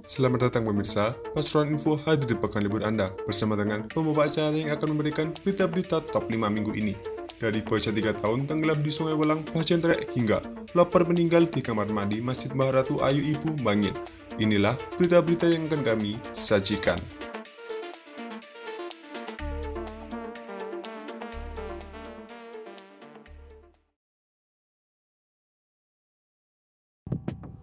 Selamat datang pemirsa, Pasuruan Info hadir di pekan libur Anda bersama dengan pembawa acara yang akan memberikan berita-berita top 5 minggu ini. Dari bocah 3 tahun tenggelam di Sungai Welang, Pasien Trek hingga lapar meninggal di kamar mandi Masjid Mbah Ratu Ayu Ibu Bangil. Inilah berita-berita yang akan kami sajikan.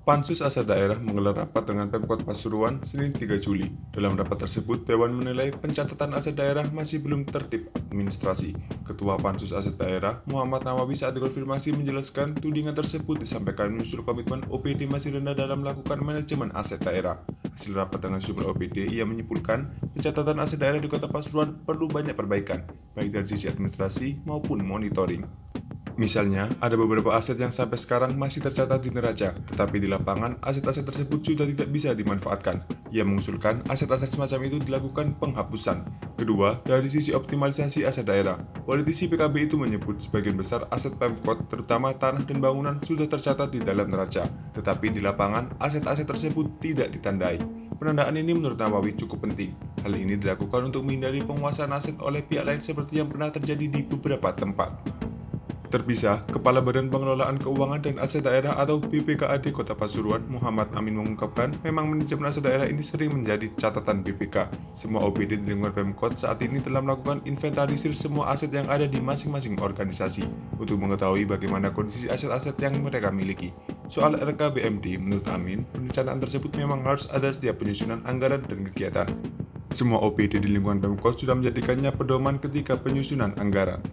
Pansus Asal Daerah menggelar rapat dengan Pemkot Pasuruan Senin 3 Juli. Dalam rapat tersebut, Dewan menilai pencatatan aset daerah masih belum tertib administrasi. Ketua Pansus Aset Daerah, Muhammad Nawawi saat dikonfirmasi menjelaskan tudingan tersebut disampaikan menyusul komitmen OPD masih rendah dalam melakukan manajemen aset daerah. Hasil rapat dengan sejumlah OPD, ia menyimpulkan pencatatan aset daerah di Kota Pasuruan perlu banyak perbaikan, baik dari sisi administrasi maupun monitoring. Misalnya, ada beberapa aset yang sampai sekarang masih tercatat di neraca, tetapi di lapangan aset-aset tersebut sudah tidak bisa dimanfaatkan. Ia mengusulkan aset-aset semacam itu dilakukan penghapusan. Kedua, dari sisi optimalisasi aset daerah, politisi PKB itu menyebut sebagian besar aset Pemkot, terutama tanah dan bangunan, sudah tercatat di dalam neraca, tetapi di lapangan aset-aset tersebut tidak ditandai. Penandaan ini menurut Nawawi cukup penting. Hal ini dilakukan untuk menghindari penguasaan aset oleh pihak lain seperti yang pernah terjadi di beberapa tempat. Terpisah, Kepala Badan Pengelolaan Keuangan dan Aset Daerah atau BPKAD Kota Pasuruan, Muhammad Amin mengungkapkan, memang manajemen aset daerah ini sering menjadi catatan BPK. Semua OPD di lingkungan Pemkot saat ini telah melakukan inventarisir semua aset yang ada di masing-masing organisasi untuk mengetahui bagaimana kondisi aset-aset yang mereka miliki. Soal RKBMD, menurut Amin, perencanaan tersebut memang harus ada setiap penyusunan anggaran dan kegiatan. Semua OPD di lingkungan Pemkot sudah menjadikannya pedoman ketika penyusunan anggaran.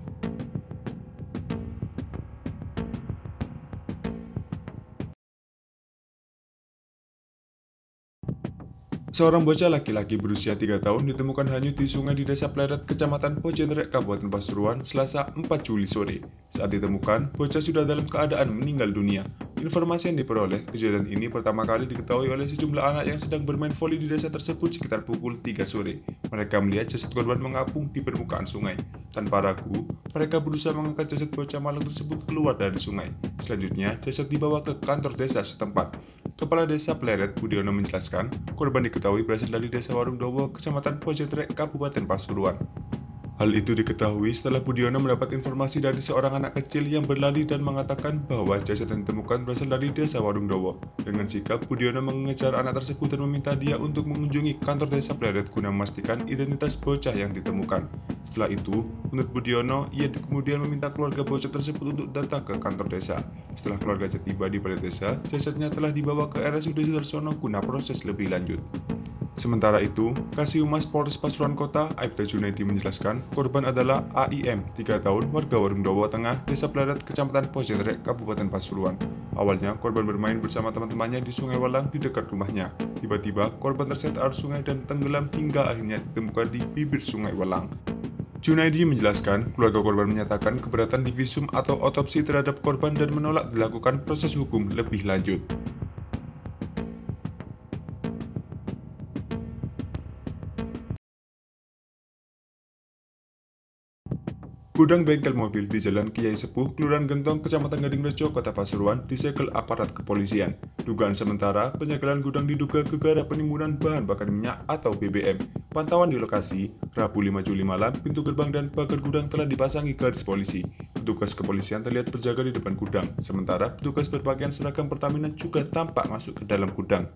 Seorang bocah laki-laki berusia 3 tahun ditemukan hanyut di sungai di Desa Pleret, Kecamatan Pojenrek, Kabupaten Pasuruan, Selasa 4 Juli sore. Saat ditemukan, bocah sudah dalam keadaan meninggal dunia. Informasi yang diperoleh, kejadian ini pertama kali diketahui oleh sejumlah anak yang sedang bermain voli di desa tersebut sekitar pukul 3 sore. Mereka melihat jasad korban mengapung di permukaan sungai. Tanpa ragu, mereka berusaha mengangkat jasad bocah malang tersebut keluar dari sungai. Selanjutnya, jasad dibawa ke kantor desa setempat. Kepala Desa Pleret, Budiono menjelaskan, korban diketahui berasal dari Desa Warung Dowo, Kecamatan Pojentrek, Kabupaten Pasuruan. Hal itu diketahui setelah Budiono mendapat informasi dari seorang anak kecil yang berlari dan mengatakan bahwa jasad yang ditemukan berasal dari Desa Warung Dowo. Dengan sikap, Budiono mengejar anak tersebut dan meminta dia untuk mengunjungi kantor Desa Pleret guna memastikan identitas bocah yang ditemukan. Setelah itu, menurut Budiono, ia kemudian meminta keluarga bocah tersebut untuk datang ke kantor desa. Setelah keluarganya tiba di balai desa, jasadnya telah dibawa ke RSUD Sudarsono guna proses lebih lanjut. Sementara itu, Kasihumas Polres Pasuruan Kota, Aibda Junaidi menjelaskan, korban adalah AIM, 3 tahun, warga Warung Dowo Tengah, Desa Pleret, Kecamatan Pojenrek, Kabupaten Pasuruan. Awalnya, korban bermain bersama teman-temannya di Sungai Welang di dekat rumahnya. Tiba-tiba, korban terseret arus sungai dan tenggelam hingga akhirnya ditemukan di bibir Sungai Welang. Junaidi menjelaskan, keluarga korban menyatakan keberatan divisum atau otopsi terhadap korban dan menolak dilakukan proses hukum lebih lanjut. Gudang bengkel mobil di Jalan Kiai Sepuh, Kelurahan Gentong, Kecamatan Gadingrejo, Kota Pasuruan, disegel aparat kepolisian. Dugaan sementara, penyegelan gudang diduga gegara penimbunan bahan bakar minyak atau BBM. Pantauan di lokasi, Rabu 5 Juli malam, pintu gerbang dan pagar gudang telah dipasangi garis polisi. Petugas kepolisian terlihat berjaga di depan gudang, sementara petugas berpakaian seragam Pertamina juga tampak masuk ke dalam gudang.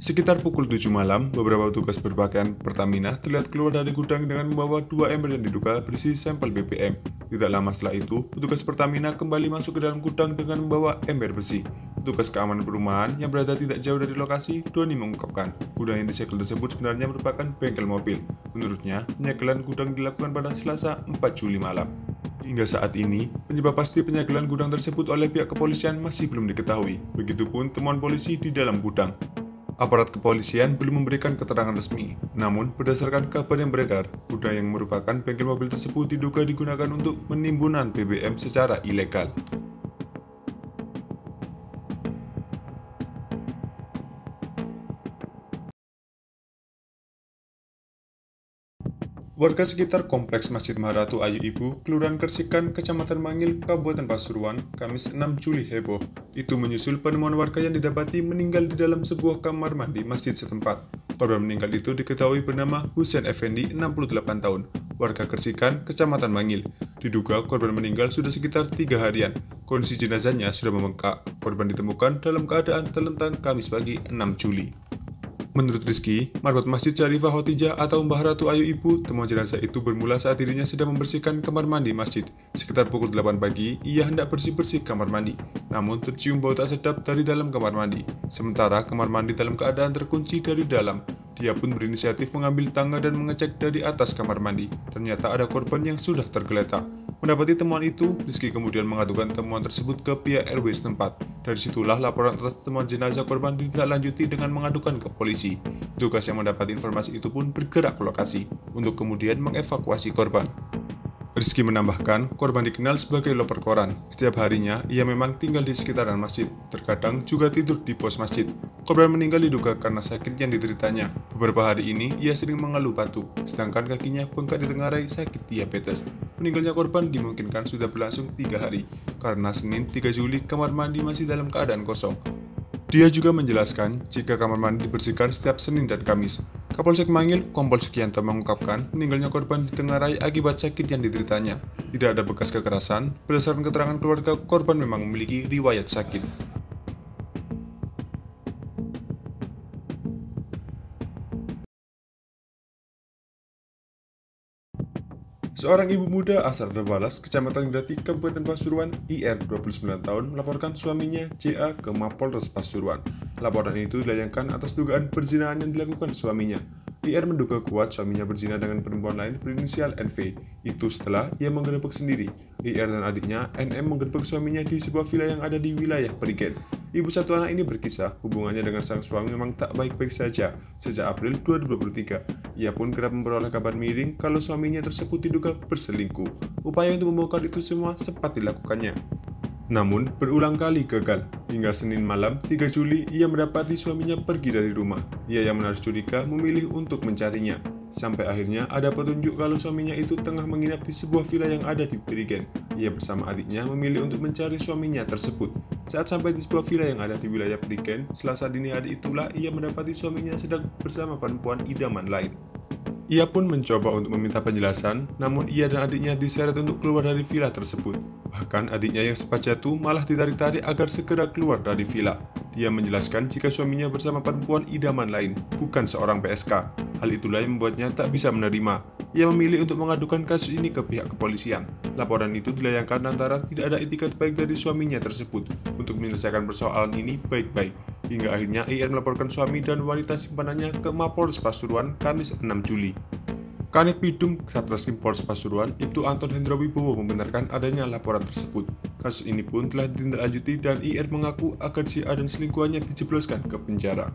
Sekitar pukul 7 malam, beberapa petugas berpakaian Pertamina terlihat keluar dari gudang dengan membawa 2 ember yang diduga berisi sampel BBM. Tidak lama setelah itu, petugas Pertamina kembali masuk ke dalam gudang dengan membawa ember besi. Petugas keamanan perumahan yang berada tidak jauh dari lokasi, Doni mengungkapkan, gudang yang disegel tersebut sebenarnya merupakan bengkel mobil. Menurutnya, penyegelan gudang dilakukan pada Selasa 4 Juli malam. Hingga saat ini, penyebab pasti penyegelan gudang tersebut oleh pihak kepolisian masih belum diketahui. Begitupun temuan polisi di dalam gudang. Aparat kepolisian belum memberikan keterangan resmi, namun berdasarkan kabar yang beredar, gudang yang merupakan bengkel mobil tersebut diduga digunakan untuk penimbunan BBM secara ilegal. Warga sekitar Kompleks Masjid Maharatu Ayu Ibu, Kelurahan Kersikan, Kecamatan Mangil, Kabupaten Pasuruan, Kamis 6 Juli heboh. Itu menyusul penemuan warga yang didapati meninggal di dalam sebuah kamar mandi masjid setempat. Korban meninggal itu diketahui bernama Husain Effendi, 68 tahun, warga Kersikan, Kecamatan Mangil. Diduga korban meninggal sudah sekitar 3 harian. Kondisi jenazahnya sudah membengkak. Korban ditemukan dalam keadaan terlentang Kamis pagi 6 Juli. Menurut Rizky, marbot Masjid Syarifah Khotijah atau Mbah Ratu Ayu Ibu, temuan jenazah itu bermula saat dirinya sedang membersihkan kamar mandi masjid. Sekitar pukul 8 pagi, ia hendak bersih-bersih kamar mandi. Namun tercium bau tak sedap dari dalam kamar mandi. Sementara kamar mandi dalam keadaan terkunci dari dalam. Dia pun berinisiatif mengambil tangga dan mengecek dari atas kamar mandi. Ternyata ada korban yang sudah tergeletak. Mendapati temuan itu, Rizky kemudian mengadukan temuan tersebut ke pihak RW setempat. Dari situlah laporan atas temuan jenazah korban ditindaklanjuti dengan mengadukan ke polisi. Petugas yang mendapat informasi itu pun bergerak ke lokasi untuk kemudian mengevakuasi korban. Rizky menambahkan, korban dikenal sebagai loper koran. Setiap harinya, ia memang tinggal di sekitaran masjid. Terkadang juga tidur di pos masjid. Korban meninggal diduga karena sakit yang dideritanya. Beberapa hari ini, ia sering mengeluh batuk, sedangkan kakinya bengkak ditengarai sakit diabetes. Meninggalnya korban dimungkinkan sudah berlangsung 3 hari, karena Senin 3 Juli kamar mandi masih dalam keadaan kosong. Dia juga menjelaskan jika kamar mandi dibersihkan setiap Senin dan Kamis. Kapolsek Mangil, Kompol Sugianto mengungkapkan meninggalnya korban ditengarai akibat sakit yang dideritanya. Tidak ada bekas kekerasan, berdasarkan keterangan keluarga, korban memang memiliki riwayat sakit. Seorang ibu muda asal Rebalas, Kecamatan Grati, Kabupaten Pasuruan, IR 29 tahun, melaporkan suaminya JA ke Mapolres Pasuruan. Laporan itu dilayangkan atas dugaan perzinahan yang dilakukan suaminya. IR menduga kuat suaminya berzina dengan perempuan lain berinisial NV. Itu setelah ia menggerebek sendiri. IR dan adiknya NM menggerebek suaminya di sebuah villa yang ada di wilayah Perigen. Ibu satu anak ini berkisah hubungannya dengan sang suami memang tak baik-baik saja sejak April 2023. Ia pun kerap memperoleh kabar miring kalau suaminya tersebut diduga berselingkuh. Upaya untuk membongkar itu semua sempat dilakukannya, namun berulang kali gagal. Hingga Senin malam 3 Juli ia mendapati suaminya pergi dari rumah. Ia yang menaruh curiga memilih untuk mencarinya. Sampai akhirnya ada petunjuk kalau suaminya itu tengah menginap di sebuah villa yang ada di Perigen. Ia bersama adiknya memilih untuk mencari suaminya tersebut. Saat sampai di sebuah villa yang ada di wilayah Perigen, Selasa dini hari itulah ia mendapati suaminya sedang bersama perempuan idaman lain. Ia pun mencoba untuk meminta penjelasan, namun ia dan adiknya diseret untuk keluar dari villa tersebut. Bahkan adiknya yang sempat jatuh malah ditarik-tarik agar segera keluar dari villa. Dia menjelaskan jika suaminya bersama perempuan idaman lain, bukan seorang PSK. Hal itulah yang membuatnya tak bisa menerima. Ia memilih untuk mengadukan kasus ini ke pihak kepolisian. Laporan itu dilayangkan lantaran tidak ada itikat baik dari suaminya tersebut untuk menyelesaikan persoalan ini baik-baik. Hingga akhirnya IR melaporkan suami dan wanita simpanannya ke Mapolres Pasuruan Kamis 6 Juli. Kanit Bidum Satreskrim Polres Pasuruan, Ibtu Anton Hendro Wibowo membenarkan adanya laporan tersebut. Kasus ini pun telah ditindaklanjuti dan IR mengaku agar si A dan selingkuhannya dijebloskan ke penjara.